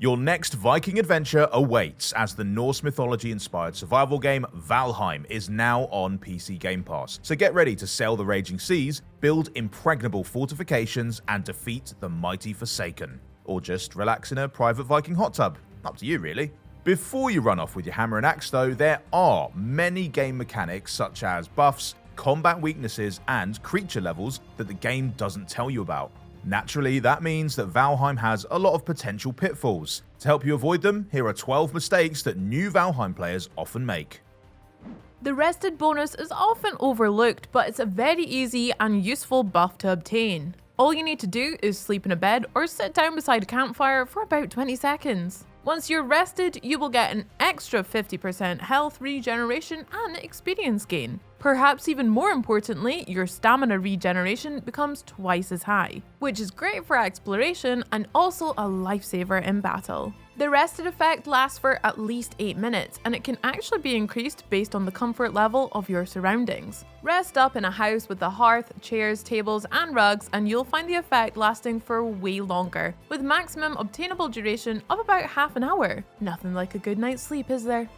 Your next Viking adventure awaits as the Norse mythology-inspired survival game Valheim is now on PC Game Pass. So get ready to sail the raging seas, build impregnable fortifications, and defeat the mighty Forsaken. Or just relax in a private Viking hot tub. Up to you, really. Before you run off with your hammer and axe though, there are many game mechanics such as buffs, combat weaknesses, and creature levels that the game doesn't tell you about. Naturally, that means that Valheim has a lot of potential pitfalls. To help you avoid them, here are 12 mistakes that new Valheim players often make. The rested bonus is often overlooked, but it's a very easy and useful buff to obtain. All you need to do is sleep in a bed or sit down beside a campfire for about 20 seconds. Once you're rested, you will get an extra 50% health regeneration and experience gain. Perhaps even more importantly, your stamina regeneration becomes twice as high, which is great for exploration and also a lifesaver in battle. The rested effect lasts for at least 8 minutes, and it can actually be increased based on the comfort level of your surroundings. Rest up in a house with a hearth, chairs, tables, and rugs, and you'll find the effect lasting for way longer, with maximum obtainable duration of about half an hour. Nothing like a good night's sleep, is there?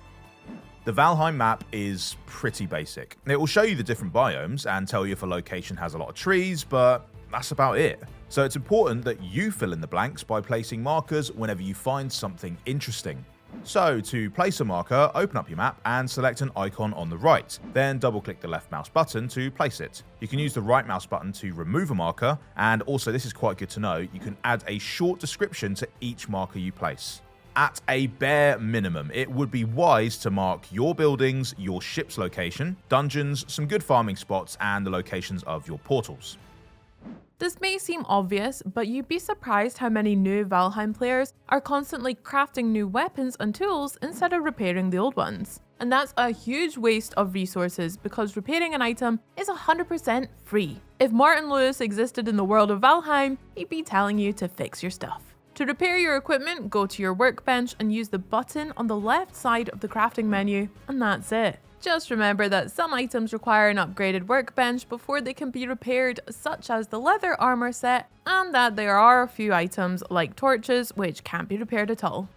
The Valheim map is pretty basic. It will show you the different biomes and tell you if a location has a lot of trees, but that's about it. So it's important that you fill in the blanks by placing markers whenever you find something interesting. So to place a marker, open up your map and select an icon on the right. Then double click the left mouse button to place it. You can use the right mouse button to remove a marker, and also this is quite good to know, you can add a short description to each marker you place. At a bare minimum, it would be wise to mark your buildings, your ship's location, dungeons, some good farming spots, and the locations of your portals. This may seem obvious, but you'd be surprised how many new Valheim players are constantly crafting new weapons and tools instead of repairing the old ones. And that's a huge waste of resources because repairing an item is 100% free. If Martin Lewis existed in the world of Valheim, he'd be telling you to fix your stuff. To repair your equipment, go to your workbench and use the button on the left side of the crafting menu, and that's it. Just remember that some items require an upgraded workbench before they can be repaired, such as the leather armor set, and that there are a few items like torches which can't be repaired at all.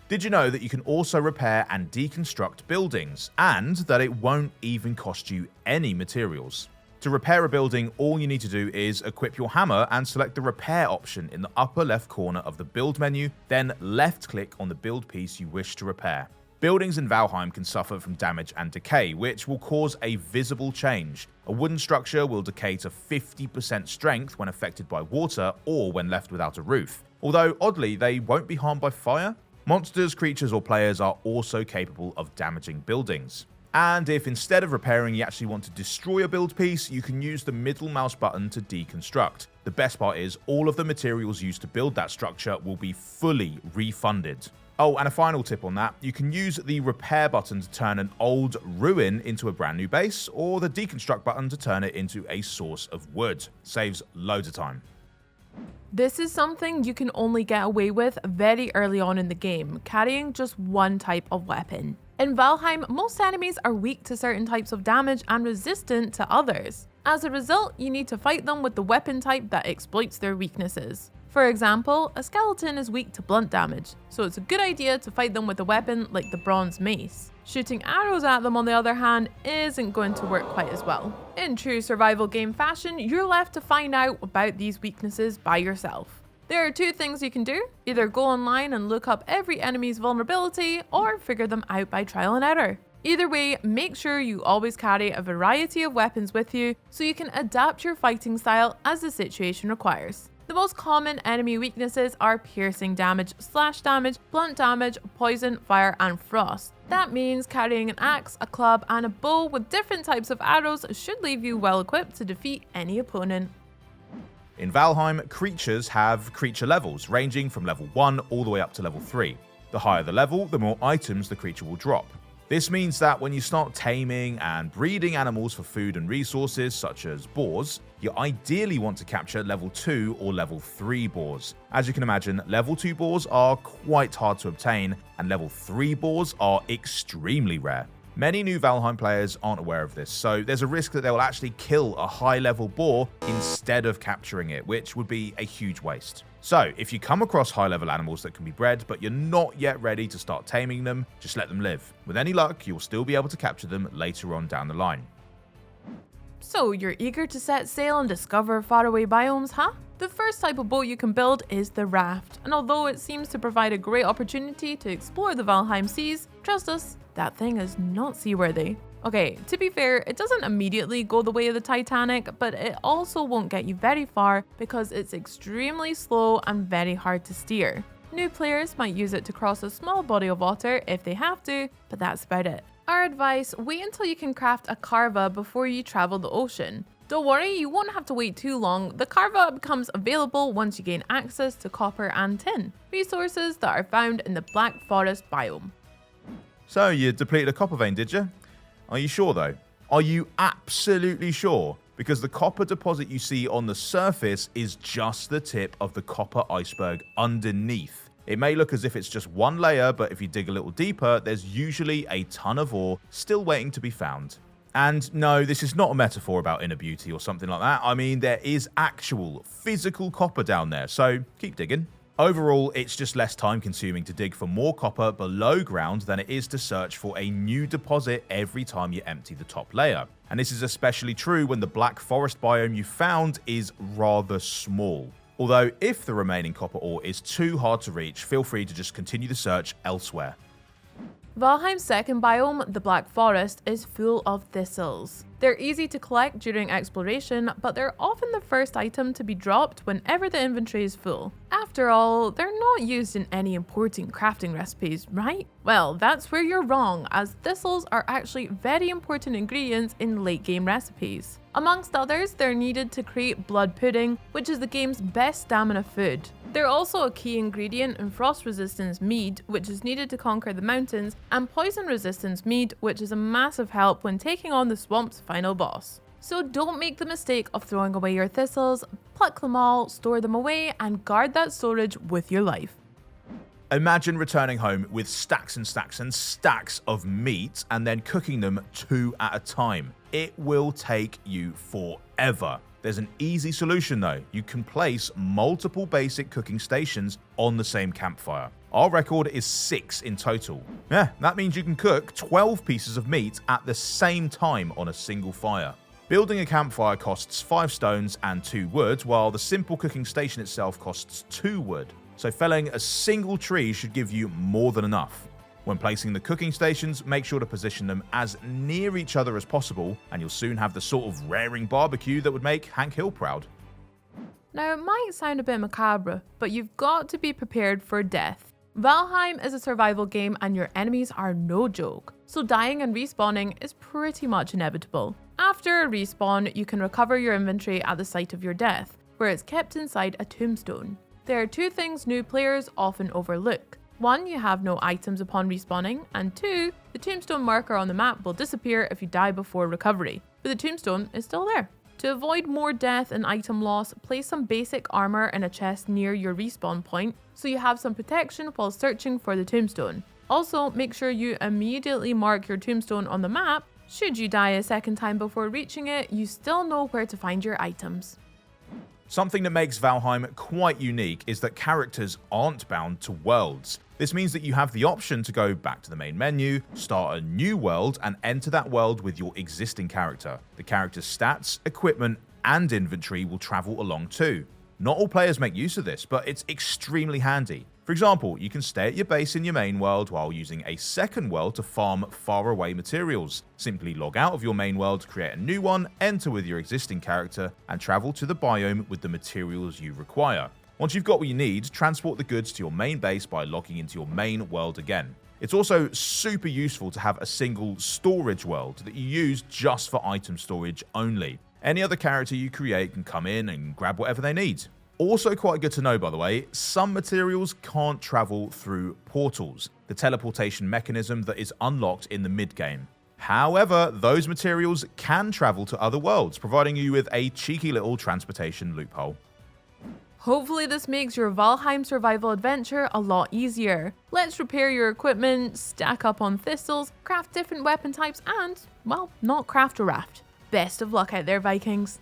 Did you know that you can also repair and deconstruct buildings, and that it won't even cost you any materials? To repair a building, all you need to do is equip your hammer and select the repair option in the upper left corner of the build menu, then left click on the build piece you wish to repair. Buildings in Valheim can suffer from damage and decay, which will cause a visible change. A wooden structure will decay to 50% strength when affected by water or when left without a roof. Although, oddly, they won't be harmed by fire. Monsters, creatures, or players are also capable of damaging buildings. And if instead of repairing you actually want to destroy a build piece, you can use the middle mouse button to deconstruct. The best part is all of the materials used to build that structure will be fully refunded. Oh, and a final tip on that, you can use the repair button to turn an old ruin into a brand new base, or the deconstruct button to turn it into a source of wood. Saves loads of time. This is something you can only get away with very early on in the game, carrying just one type of weapon. In Valheim, most enemies are weak to certain types of damage and resistant to others. As a result, you need to fight them with the weapon type that exploits their weaknesses. For example, a skeleton is weak to blunt damage, so it's a good idea to fight them with a weapon like the bronze mace. Shooting arrows at them, on the other hand, isn't going to work quite as well. In true survival game fashion, you're left to find out about these weaknesses by yourself. There are two things you can do: either go online and look up every enemy's vulnerability, or figure them out by trial and error. Either way, make sure you always carry a variety of weapons with you so you can adapt your fighting style as the situation requires. The most common enemy weaknesses are piercing damage, slash damage, blunt damage, poison, fire, and frost. That means carrying an axe, a club, and a bow with different types of arrows should leave you well equipped to defeat any opponent. In Valheim, creatures have creature levels, ranging from level 1 all the way up to level 3. The higher the level, the more items the creature will drop. This means that when you start taming and breeding animals for food and resources, such as boars, you ideally want to capture level 2 or level 3 boars. As you can imagine, level 2 boars are quite hard to obtain, and level 3 boars are extremely rare. Many new Valheim players aren't aware of this, so there's a risk that they'll actually kill a high-level boar instead of capturing it, which would be a huge waste. So, if you come across high-level animals that can be bred, but you're not yet ready to start taming them, just let them live. With any luck, you'll still be able to capture them later on down the line. So, you're eager to set sail and discover faraway biomes, huh? The first type of boat you can build is the raft, and although it seems to provide a great opportunity to explore the Valheim seas, trust us, that thing is not seaworthy. Okay, to be fair, it doesn't immediately go the way of the Titanic, but it also won't get you very far because it's extremely slow and very hard to steer. New players might use it to cross a small body of water if they have to, but that's about it. Our advice, wait until you can craft a carva before you travel the ocean. Don't worry, you won't have to wait too long. The carva becomes available once you gain access to copper and tin, resources that are found in the Black Forest biome. So, you depleted a copper vein, did you? Are you sure though? Are you absolutely sure? Because the copper deposit you see on the surface is just the tip of the copper iceberg underneath. It may look as if it's just one layer, but if you dig a little deeper, there's usually a ton of ore still waiting to be found. And no, this is not a metaphor about inner beauty or something like that. I mean, there is actual physical copper down there, so keep digging. Overall, it's just less time consuming to dig for more copper below ground than it is to search for a new deposit every time you empty the top layer. And this is especially true when the Black Forest biome you found is rather small. Although, if the remaining copper ore is too hard to reach, feel free to just continue the search elsewhere. Valheim's second biome, the Black Forest, is full of thistles. They're easy to collect during exploration, but they're often the first item to be dropped whenever the inventory is full. After all, they're not used in any important crafting recipes, right? Well, that's where you're wrong, as thistles are actually very important ingredients in late game recipes. Amongst others, they're needed to create blood pudding, which is the game's best stamina food. They're also a key ingredient in frost resistance mead, which is needed to conquer the mountains, and poison resistance mead, which is a massive help when taking on the swamp's final boss. So don't make the mistake of throwing away your thistles, pluck them all, store them away, and guard that storage with your life. Imagine returning home with stacks and stacks and stacks of meat and then cooking them 2 at a time. It will take you forever. There's an easy solution though. You can place multiple basic cooking stations on the same campfire. Our record is 6 in total. Yeah, that means you can cook 12 pieces of meat at the same time on a single fire. Building a campfire costs 5 stones and 2 wood, while the simple cooking station itself costs 2 wood. So felling a single tree should give you more than enough. When placing the cooking stations, make sure to position them as near each other as possible, and you'll soon have the sort of raring barbecue that would make Hank Hill proud. Now, it might sound a bit macabre, but you've got to be prepared for death. Valheim is a survival game and your enemies are no joke, so dying and respawning is pretty much inevitable. After a respawn, you can recover your inventory at the site of your death, where it's kept inside a tombstone. There are 2 things new players often overlook. 1, you have no items upon respawning, and 2, the tombstone marker on the map will disappear if you die before recovery, but the tombstone is still there. To avoid more death and item loss, place some basic armor in a chest near your respawn point so you have some protection while searching for the tombstone. Also, make sure you immediately mark your tombstone on the map. Should you die a second time before reaching it, you still know where to find your items. Something that makes Valheim quite unique is that characters aren't bound to worlds. This means that you have the option to go back to the main menu, start a new world, and enter that world with your existing character. The character's stats, equipment, and inventory will travel along too. Not all players make use of this, but it's extremely handy. For example, you can stay at your base in your main world while using a second world to farm faraway materials. Simply log out of your main world, create a new one, enter with your existing character, and travel to the biome with the materials you require. Once you've got what you need, transport the goods to your main base by logging into your main world again. It's also super useful to have a single storage world that you use just for item storage only. Any other character you create can come in and grab whatever they need. Also quite good to know, by the way, some materials can't travel through portals, the teleportation mechanism that is unlocked in the mid-game. However, those materials can travel to other worlds, providing you with a cheeky little transportation loophole. Hopefully this makes your Valheim survival adventure a lot easier. Let's repair your equipment, stack up on thistles, craft different weapon types and, well, not craft a raft. Best of luck out there, Vikings.